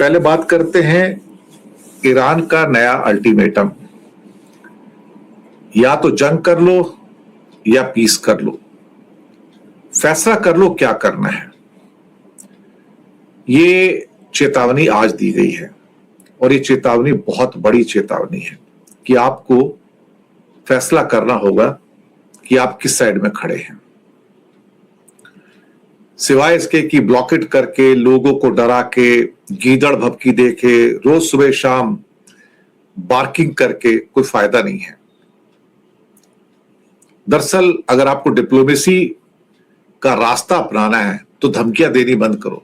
पहले बात करते हैं ईरान का नया अल्टीमेटम। या तो जंग कर लो या पीस कर लो, फैसला कर लो क्या करना है। ये चेतावनी आज दी गई है और ये चेतावनी बहुत बड़ी चेतावनी है कि आपको फैसला करना होगा कि आप किस साइड में खड़े हैं। सिवाय इसके कि ब्लॉकेट करके, लोगों को डरा के, गीदड़ भभकी दे के, रोज सुबह शाम बार्किंग करके कोई फायदा नहीं है। दरअसल अगर आपको डिप्लोमेसी का रास्ता अपनाना है तो धमकियां देनी बंद करो।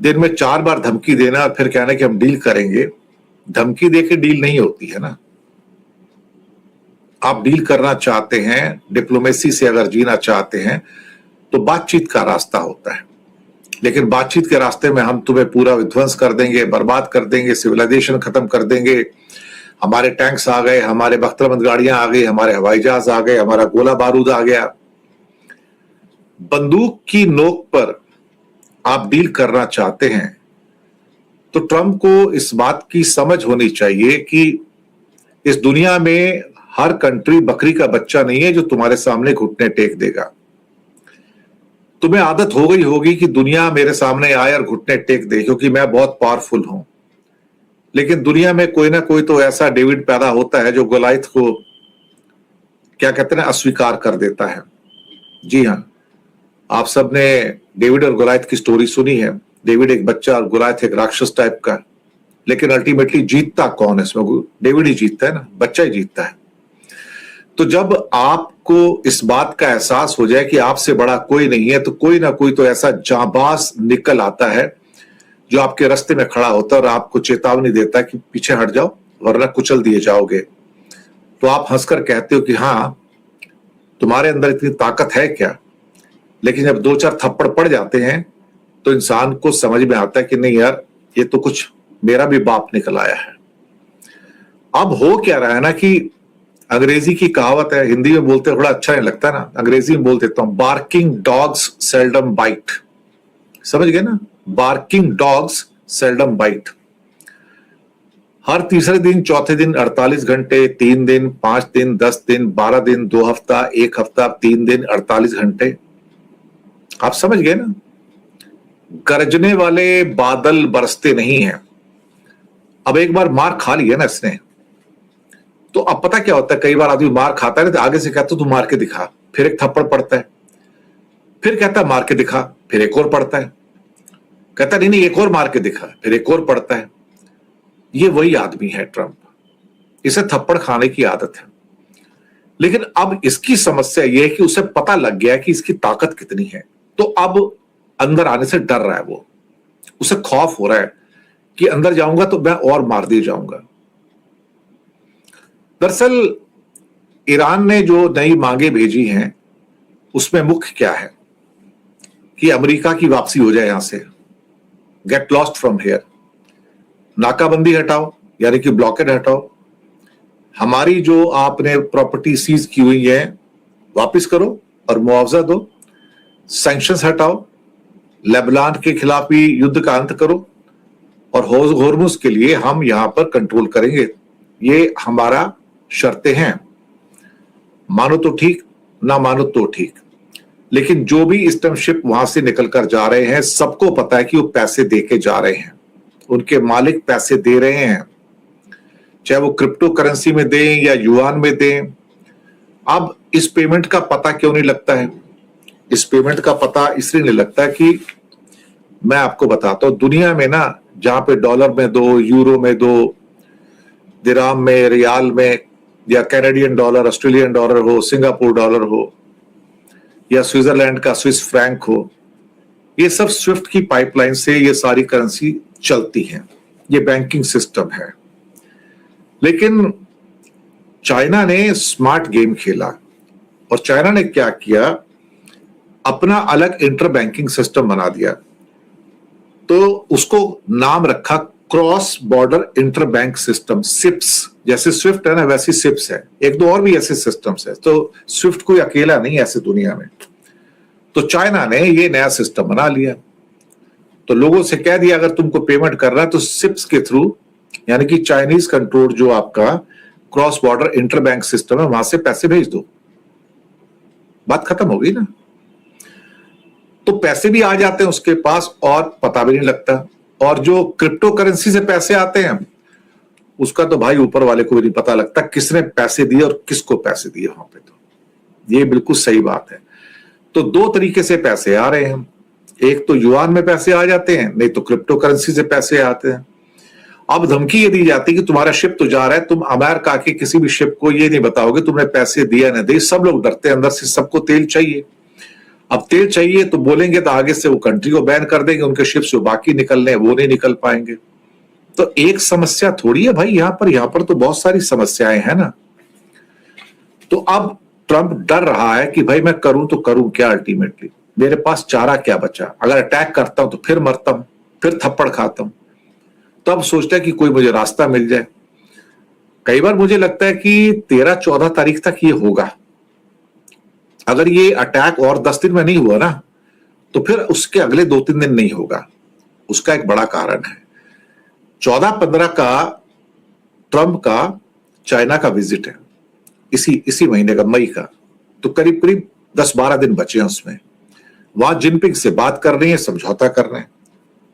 दिन में 4 बार धमकी देना और फिर कहना कि हम डील करेंगे, धमकी देके डील नहीं होती है ना। आप डील करना चाहते हैं, डिप्लोमेसी से अगर जीना चाहते हैं तो बातचीत का रास्ता होता है। लेकिन बातचीत के रास्ते में हम तुम्हें पूरा विध्वंस कर देंगे, बर्बाद कर देंगे, सिविलाइजेशन खत्म कर देंगे, हमारे टैंक्स आ गए, हमारे बख्तरबंद गाड़ियां आ गई, हमारे हवाई जहाज आ गए, हमारा गोला बारूद आ गया। बंदूक की नोक पर आप डील करना चाहते हैं तो ट्रंप को इस बात की समझ होनी चाहिए कि इस दुनिया में हर कंट्री बकरी का बच्चा नहीं है जो तुम्हारे सामने घुटने टेक देगा। तुम्हें आदत हो गई होगी कि दुनिया मेरे सामने आए और घुटने टेक दे क्योंकि मैं बहुत पावरफुल हूं। लेकिन दुनिया में कोई ना कोई तो ऐसा डेविड पैदा होता है जो गोलायत को क्या कहते हैं, अस्वीकार कर देता है। जी हाँ, आप सबने डेविड और गोलायत की स्टोरी सुनी है। डेविड एक बच्चा और गोलायत एक राक्षस टाइप का। लेकिन अल्टीमेटली जीतता कौन है इसमें? डेविड ही जीतता है ना, बच्चा ही जीतता है। तो जब आपको इस बात का एहसास हो जाए कि आपसे बड़ा कोई नहीं है तो कोई ना कोई तो ऐसा जांबाज निकल आता है जो आपके रास्ते में खड़ा होता है और आपको चेतावनी देता है कि पीछे हट जाओ वरना कुचल दिए जाओगे। तो आप हंसकर कहते हो कि हाँ, तुम्हारे अंदर इतनी ताकत है क्या? लेकिन जब 2-4 थप्पड़ पड़ जाते हैं तो इंसान को समझ में आता है कि नहीं यार, ये तो कुछ मेरा भी बाप निकल आया है। अब हो क्या रहा है ना कि अंग्रेजी की कहावत है, हिंदी में बोलते थोड़ा अच्छा नहीं लगता ना, अंग्रेजी में बोल देता हूं, बार्किंग डॉग्स सेल्डम बाइट। समझ गए ना? Barking dogs seldom bite. हर तीसरे दिन, चौथे दिन 48 घंटे, 3 दिन, 5 दिन, 10 दिन, 12 दिन, 2 हफ्ता, 1 हफ्ता, 3 दिन, 48 घंटे। आप समझ गए ना? गरजने वाले बादल बरसते नहीं हैं। अब एक बार मार खा लिया ना इसने, तो अब पता क्या होता है, कई बार आदमी मार खाता है तो आगे से कहता तू मार के दिखा, फिर एक थप्पड़ पड़ता है, फिर कहता है मार के दिखा, फिर एक और पड़ता है, कहता नहीं नहीं एक और मार के दिखा, फिर एक और पड़ता है। ये वही आदमी है ट्रंप, इसे थप्पड़ खाने की आदत है। लेकिन अब इसकी समस्या यह है कि उसे पता लग गया कि इसकी ताकत कितनी है, तो अब अंदर आने से डर रहा है। वो उसे खौफ हो रहा है कि अंदर जाऊंगा तो मैं और मार दिए जाऊंगा। दरअसल ईरान ने जो नई मांगे भेजी हैं उसमें मुख्य क्या है कि अमेरिका की वापसी हो जाए, यहां से गेट लॉस्ट फ्रॉम हियर, नाकाबंदी हटाओ यानी कि ब्लॉकेड हटाओ, हमारी जो आपने प्रॉपर्टी सीज की हुई है वापस करो और मुआवजा दो, सैंक्शंस हटाओ, लेबनान के खिलाफ भी युद्ध का अंत करो और होर्मुज के लिए हम यहां पर कंट्रोल करेंगे। ये हमारा शर्तें हैं, मानो तो ठीक, ना मानो तो ठीक। लेकिन जो भी इस टाइम शिप वहां से निकल कर जा रहे हैं सबको पता है कि वो पैसे दे के जा रहे हैं, उनके मालिक पैसे दे रहे हैं, चाहे वो क्रिप्टो करेंसी में दें या युआन में दें। अब इस पेमेंट का पता क्यों नहीं लगता है? इस पेमेंट का पता इसलिए नहीं लगता कि मैं आपको बताता हूं, दुनिया में ना जहां पे डॉलर में दो, यूरो में दो, दिराम में, रियाल में, या कैनेडियन डॉलर, ऑस्ट्रेलियन डॉलर हो, सिंगापुर डॉलर हो या स्विट्जरलैंड का स्विस फ्रैंक हो, ये सब स्विफ्ट की पाइपलाइन से ये सारी करेंसी चलती हैं। ये बैंकिंग सिस्टम है। लेकिन चाइना ने स्मार्ट गेम खेला और चाइना ने क्या किया, अपना अलग इंटर बैंकिंग सिस्टम बना दिया। तो उसको नाम रखा cross border inter bank system, CIPS. जैसे स्विफ्ट है ना वैसी सिप्स है, एक दो और भी ऐसे सिस्टम्स है। तो स्विफ्ट कोई अकेला नहीं ऐसे दुनिया में। तो चाइना ने ये नया सिस्टम बना लिया। तो लोगों से कह दिया अगर तुमको पेमेंट करना है तो सिप्स के थ्रू, यानी कि चाइनीज कंट्रोल जो आपका cross border inter bank system है, वहां से पैसे भेज दो, बात खत्म हो गई ना। तो पैसे भी आ जाते हैं उसके पास और पता भी नहीं लगता। और जो क्रिप्टो करेंसी से पैसे आते हैं उसका तो भाई ऊपर वाले को भी नहीं पता लगता किसने पैसे दिए और किसको पैसे दिए वहां पे। तो ये बिल्कुल सही बात है। तो दो तरीके से पैसे आ रहे हैं, एक तो युआन में पैसे आ जाते हैं, नहीं तो क्रिप्टो करेंसी से पैसे आते हैं। अब धमकी ये दी जाती है कि तुम्हारा शिप तो जा रहा है, तुम अमेरिका के किसी भी शिप को ये नहीं बताओगे तुमने पैसे दिया ना दिए। सब लोग डरते हैं अंदर से, सबको तेल चाहिए। अब तेल चाहिए तो बोलेंगे तो आगे से वो कंट्री को बैन कर देंगे, उनके शिप्स जो बाकी निकलने वो नहीं निकल पाएंगे। तो एक समस्या थोड़ी है भाई, यहां पर तो बहुत सारी समस्याएं हैं ना। तो अब ट्रंप डर रहा है कि भाई मैं करूं तो करूं क्या, अल्टीमेटली मेरे पास चारा क्या बचा, अगर अटैक करता हूं तो फिर मरता हूं, फिर थप्पड़ खाता हूं। तो अब सोचता है कि कोई मुझे रास्ता मिल जाए। कई बार मुझे लगता है कि 13-14 तारीख तक ये होगा। अगर ये अटैक और 10 दिन में नहीं हुआ ना तो फिर उसके अगले 2-3 दिन नहीं होगा। उसका एक बड़ा कारण है 14-15 का ट्रंप का चाइना का विजिट है, इसी महीने का, मई का। तो करीब करीब 10-12 दिन बचे हैं उसमें। वहां जिनपिंग से बात कर रही है, समझौता कर रहे हैं।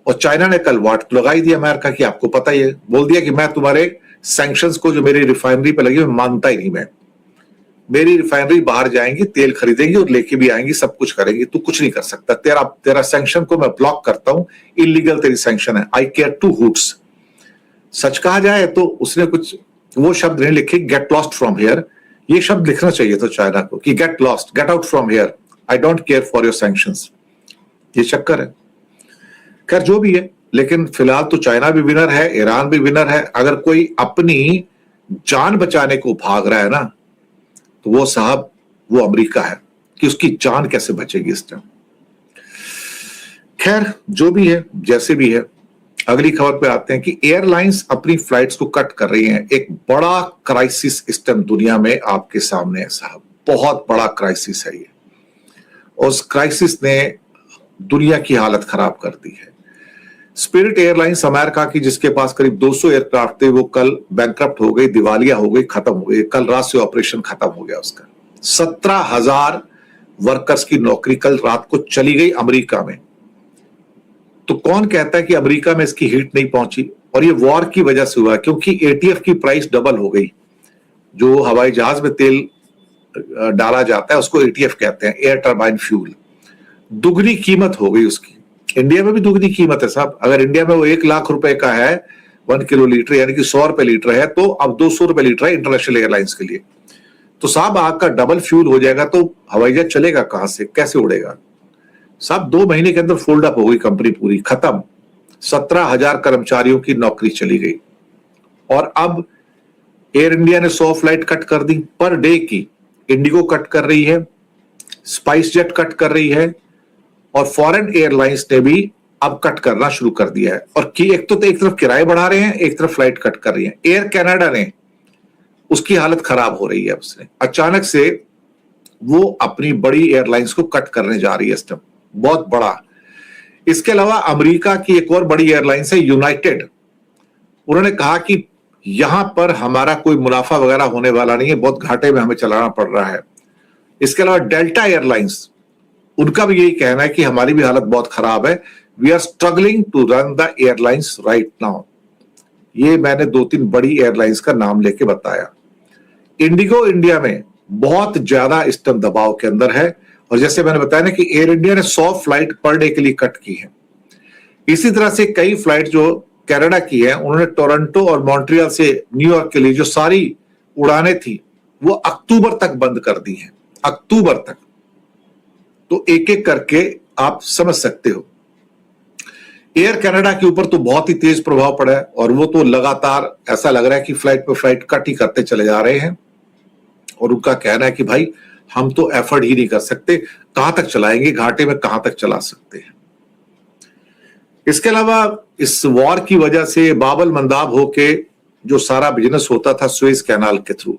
और चाइना ने कल वाट लगाई दी अमेरिका की, आपको पता ही है, बोल दिया कि मैं तुम्हारे सैंक्शंस को जो मेरी रिफाइनरी पे लगी मैं मानता ही नहीं। मैं मेरी रिफाइनरी बाहर जाएंगी, तेल खरीदेंगी और लेके भी आएंगी, सब कुछ करेंगी, तू कुछ नहीं कर सकता। तेरा सैंक्शन को मैं ब्लॉक करता हूं, इलीगल तेरी सैंक्शन है, आई केयर टू हुड्स। सच कहा जाए तो उसने कुछ वो शब्द नहीं लिखे, गेट लॉस्ट फ्रॉम हियर। ये शब्द लिखना चाहिए था चाइना को कि get lost, get out from here, I don't care for your sanctions. ये चक्कर है। खैर जो भी है, लेकिन फिलहाल तो चाइना भी विनर है, ईरान भी विनर है। अगर कोई अपनी जान बचाने को भाग रहा है ना तो वो साहब वो अमेरिका है कि उसकी जान कैसे बचेगी इस टाइम। खैर जो भी है, जैसे भी है, अगली खबर पे आते हैं कि एयरलाइंस अपनी फ्लाइट्स को कट कर रही हैं। एक बड़ा क्राइसिस इस टाइम दुनिया में आपके सामने है साहब, बहुत बड़ा क्राइसिस है ये। और उस क्राइसिस ने दुनिया की हालत खराब कर दी है। स्पिरिट एयरलाइंस अमेरिका की, जिसके पास करीब 200 एयरक्राफ्ट थे, वो कल बैंकरप्ट हो गई, दिवालिया हो गई, खत्म हो गई। कल रात से ऑपरेशन खत्म हो गया उसका। 17,000 वर्कर्स की नौकरी कल रात को चली गई अमेरिका में। तो कौन कहता है कि अमेरिका में इसकी हीट नहीं पहुंची? और ये वॉर की वजह से हुआ, क्योंकि एटीएफ की प्राइस डबल हो गई। जो हवाई जहाज में तेल डाला जाता है उसको एटीएफ कहते हैं, एयर टर्बाइन फ्यूल। दुगनी कीमत हो गई उसकी। इंडिया में भी दुगनी कीमत है साहब। अगर इंडिया में वो 1 लाख रुपए का है 1 किलो लीटर, यानी कि 100 रुपए लीटर है, तो अब 200 रुपए लीटर है इंटरनेशनल एयरलाइंस के लिए। तो साहब आग का डबल फ्यूल हो जाएगा तो हवाई जहाज चलेगा कहां से, कैसे उड़ेगा साहब? 2 महीने के अंदर फोल्ड अप हो गई कंपनी, पूरी खत्म। 17,000 कर्मचारियों की नौकरी चली गई। और अब एयर इंडिया ने 100 फ्लाइट कट कर दी पर डे की, इंडिगो कट कर रही है, स्पाइस जेट कट कर रही है, और फॉरेन एयरलाइंस ने भी अब कट करना शुरू कर दिया है। और कि एक तरफ किराए बढ़ा रहे हैं, एक तरफ फ्लाइट कट कर रही है। एयर कनाडा ने, उसकी हालत खराब हो रही है। उसने अचानक से वो अपनी बड़ी एयरलाइंस को कट करने जा रही है इस टाइम, बहुत बड़ा। इसके अलावा अमेरिका की एक और बड़ी एयरलाइंस है यूनाइटेड। उन्होंने कहा कि यहां पर हमारा कोई मुनाफा वगैरह होने वाला नहीं है, बहुत घाटे में हमें चलाना पड़ रहा है। इसके अलावा डेल्टा एयरलाइंस, उनका भी यही कहना है कि हमारी भी हालत बहुत खराब है, we are struggling to run the airlines right now. ये मैंने 2-3 बड़ी एयरलाइंस का नाम लेके बताया। इंडिगो इंडिया में बहुत ज्यादा इस टाइम दबाव के अंदर है। और जैसे मैंने बताया ना कि एयर इंडिया ने 100 फ्लाइट पर डे के लिए कट की है। इसी तरह से कई फ्लाइट जो कनाडा की है, उन्होंने टोरंटो और मॉन्ट्रियल से न्यूयॉर्क के लिए जो सारी उड़ानें थी वो अक्टूबर तक बंद कर दी हैं, अक्टूबर तक। तो एक एक करके आप समझ सकते हो। एयर कनाडा के ऊपर तो बहुत ही तेज प्रभाव पड़ा है और वो तो लगातार ऐसा लग रहा है कि फ्लाइट पे फ्लाइट कट ही करते चले जा रहे हैं। और उनका कहना है कि भाई हम तो एफर्ट ही नहीं कर सकते, कहां तक चलाएंगे, घाटे में कहां तक चला सकते हैं। इसके अलावा इस वॉर की वजह से बाबल मंदाब होके जो सारा बिजनेस होता था सुएज कैनाल के थ्रू,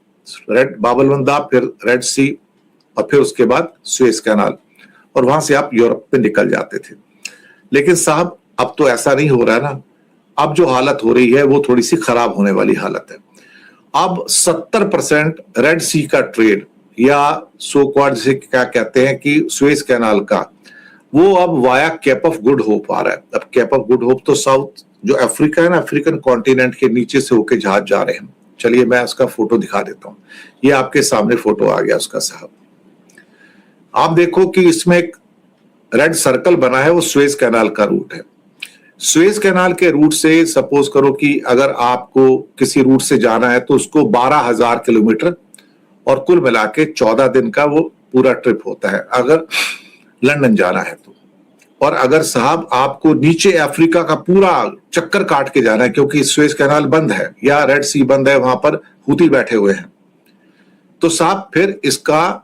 बाबल मंदाब, फिर रेड सी, और फिर उसके बाद सुएज कैनाल, और वहां से आप यूरोप में निकल जाते थे। लेकिन साहब अब तो ऐसा नहीं हो रहा है ना। अब जो हालत हो रही है वो थोड़ी सी खराब होने वाली हालत है। अब 70% रेड सी का ट्रेड या सो कॉल्ड जिसे क्या कहते हैं कि सुएज कैनाल का, वो अब via Cape of Good Hope आ रहा है। अब केप ऑफ गुड होप तो साउथ जो अफ्रीका है ना, अफ्रीकन कॉन्टिनेंट के नीचे से होके जहाज जा रहे हैं। चलिए मैं उसका फोटो दिखा देता हूं। ये आपके सामने फोटो आ गया उसका साहब। आप देखो कि इसमें एक रेड सर्कल बना है, वो सुएज कैनाल का रूट है। सुएज कैनाल के रूट से सपोज करो कि अगर आपको किसी रूट से जाना है तो उसको 12,000 किलोमीटर और कुल मिला के 14 दिन का वो पूरा ट्रिप होता है अगर लंदन जाना है तो। और अगर साहब आपको नीचे अफ्रीका का पूरा चक्कर काट के जाना है क्योंकि सुएज कैनाल बंद है या रेड सी बंद है, वहां पर हूती बैठे हुए हैं, तो साहब फिर इसका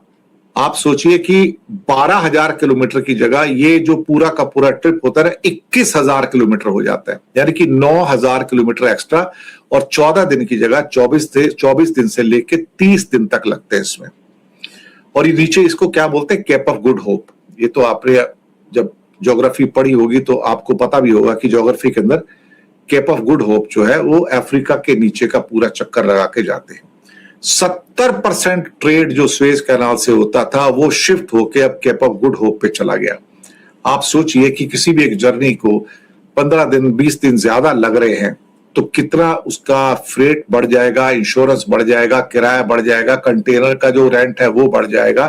आप सोचिए कि 12,000 किलोमीटर की जगह ये जो पूरा का पूरा ट्रिप होता है 21,000 किलोमीटर हो जाता है, यानी कि 9,000 किलोमीटर एक्स्ट्रा। और 14 दिन की जगह 24 दिन से लेके 30 दिन तक लगते हैं इसमें। और ये नीचे इसको क्या बोलते हैं, केप ऑफ गुड होप। ये तो आपने जब ज्योग्राफी पढ़ी होगी तो आपको पता भी होगा कि ज्योग्राफी के अंदर केप ऑफ गुड होप जो है वो अफ्रीका के नीचे का पूरा चक्कर लगा के जाते हैं। 70% ट्रेड जो सुएज कैनाल से होता था वो शिफ्ट होके अब केप ऑफ गुड होप पे चला गया। आप सोचिए कि किसी भी एक जर्नी को 15 दिन 20 दिन ज्यादा लग रहे हैं तो कितना उसका फ्रेट बढ़ जाएगा, इंश्योरेंस बढ़ जाएगा, किराया बढ़ जाएगा, कंटेनर का जो रेंट है वो बढ़ जाएगा।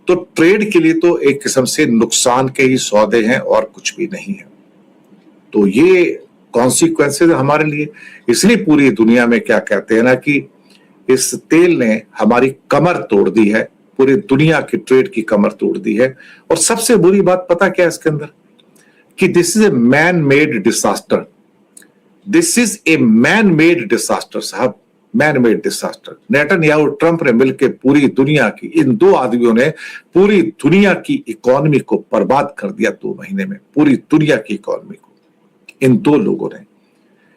तो ट्रेड के लिए तो एक किस्म से नुकसान के ही सौदे हैं और कुछ भी नहीं है। तो ये कॉन्सिक्वेंसेस हमारे लिए, इसलिए पूरी दुनिया में क्या कहते हैं ना कि इस तेल ने हमारी कमर तोड़ दी है, पूरी दुनिया की ट्रेड की कमर तोड़ दी है। और सबसे बुरी बात पता क्या है इसके अंदर, कि this is a man made disaster. This is a man made disaster साहब, man made disaster. Netanyahu Trump ने मिलकर पूरी दुनिया की, इन दो आदमियों ने पूरी दुनिया की इकोनॉमी को बर्बाद कर दिया 2 महीने में, पूरी दुनिया की इकोनॉमी को इन 2 लोगों ने।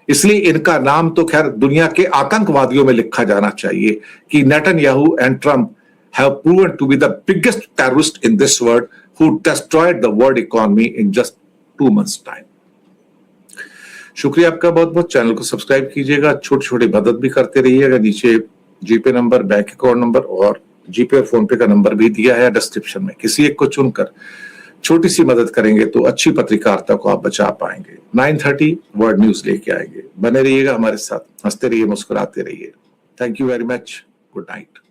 इसलिए इनका नाम तो खैर दुनिया के आतंकवादियों में लिखा जाना चाहिए कि Netanyahu and Trump have proven to be the biggest terrorist in this world who destroyed the world economy in just 2 months time. शुक्रिया आपका बहुत बहुत। चैनल को सब्सक्राइब कीजिएगा, छोटी छोटी मदद भी करते रहिएगा। नीचे जीपे नंबर, बैंक अकाउंट नंबर और जीपे और फोन पे का नंबर भी दिया है डिस्क्रिप्शन में। किसी एक को चुनकर छोटी सी मदद करेंगे तो अच्छी पत्रकारिता को आप बचा पाएंगे। 9:30 वर्ल्ड न्यूज लेके आएंगे। बने रहिएगा हमारे साथ, हंसते रहिए, मुस्कुराते रहिए। Thank you very much. Good night.